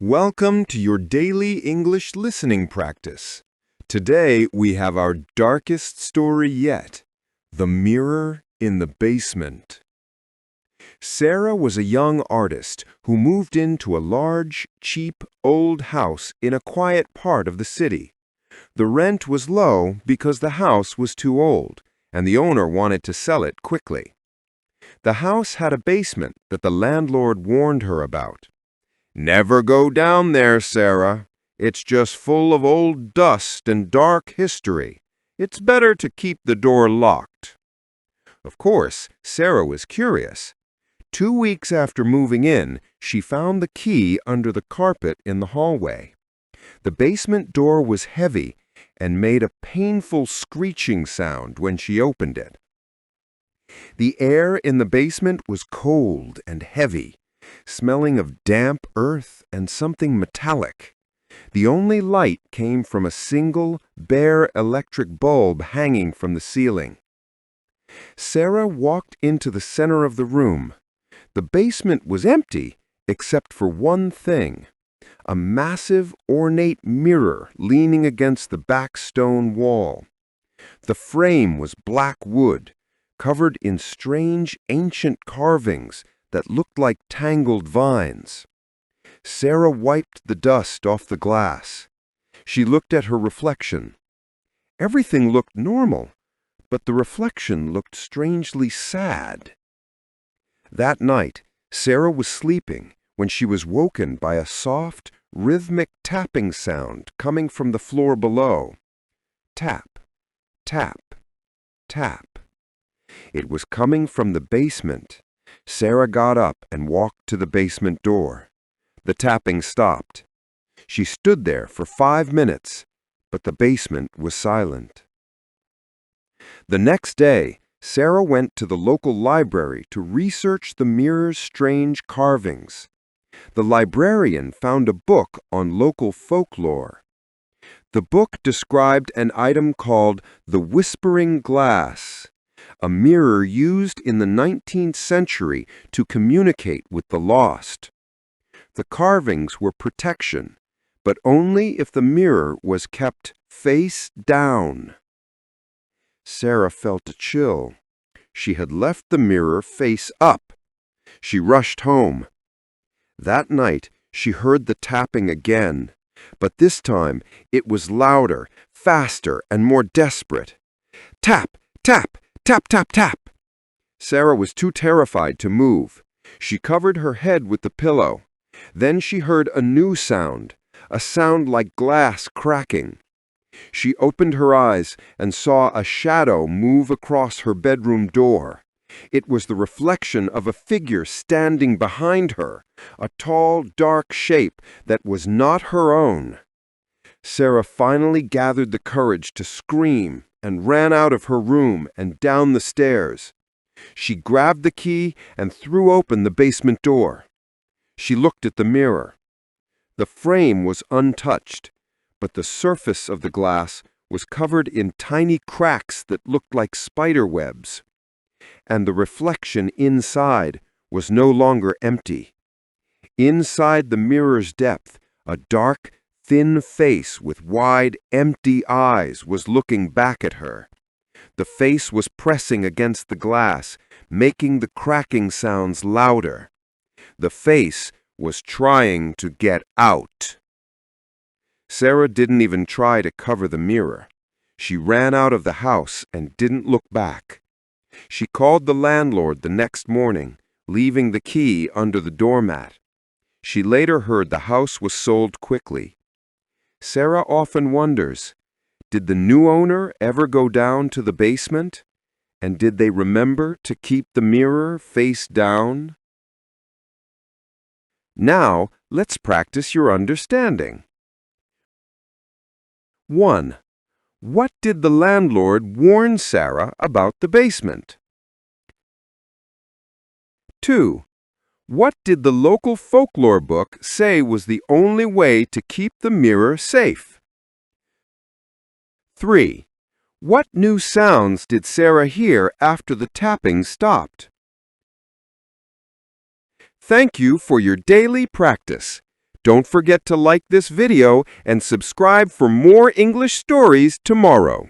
Welcome to your daily English listening practice. Today we have our darkest story yet, The Mirror in the Basement. Sarah was a young artist who moved into a large, cheap, old house in a quiet part of the city. The rent was low because the house was too old, and the owner wanted to sell it quickly. The house had a basement that the landlord warned her about. "Never go down there, Sarah. It's just full of old dust and dark history. It's better to keep the door locked." Of course, Sarah was curious. 2 weeks after moving in, she found the key under the carpet in the hallway. The basement door was heavy and made a painful screeching sound when she opened it. The air in the basement was cold and heavy, smelling of damp earth and something metallic. The only light came from a single, bare electric bulb hanging from the ceiling. Sarah walked into the center of the room. The basement was empty except for one thing: a massive, ornate mirror leaning against the back stone wall. The frame was black wood, covered in strange, ancient carvings that looked like tangled vines. Sarah wiped the dust off the glass. She looked at her reflection. Everything looked normal, but the reflection looked strangely sad. That night, Sarah was sleeping when she was woken by a soft, rhythmic tapping sound coming from the floor below. Tap, tap, tap. It was coming from the basement. Sarah got up and walked to the basement door. The tapping stopped. She stood there for 5 minutes, but the basement was silent. The next day, Sarah went to the local library to research the mirror's strange carvings. The librarian found a book on local folklore. The book described an item called the whispering glass, a mirror used in the 19th century to communicate with the lost. The carvings were protection, but only if the mirror was kept face down. Sarah felt a chill. She had left the mirror face up. She rushed home. That night, she heard the tapping again, but this time it was louder, faster, and more desperate. Tap, tap, tap, tap, tap. Sarah was too terrified to move. She covered her head with the pillow. Then she heard a new sound, a sound like glass cracking. She opened her eyes and saw a shadow move across her bedroom door. It was the reflection of a figure standing behind her, a tall, dark shape that was not her own. Sarah finally gathered the courage to scream and ran out of her room and down the stairs. She grabbed the key and threw open the basement door. She looked at the mirror. The frame was untouched, but the surface of the glass was covered in tiny cracks that looked like spider webs. And the reflection inside was no longer empty. Inside the mirror's depth, a dark, thin face with wide, empty eyes was looking back at her. The face was pressing against the glass, making the cracking sounds louder. The face was trying to get out. Sarah didn't even try to cover the mirror. She ran out of the house and didn't look back. She called the landlord the next morning, leaving the key under the doormat. She later heard the house was sold quickly. Sarah often wonders, did the new owner ever go down to the basement? And did they remember to keep the mirror face down? Now, let's practice your understanding. 1. What did the landlord warn Sarah about the basement? 2. What did the local folklore book say was the only way to keep the mirror safe? 3. What new sounds did Sarah hear after the tapping stopped? Thank you for your daily practice. Don't forget to like this video and subscribe for more English stories tomorrow.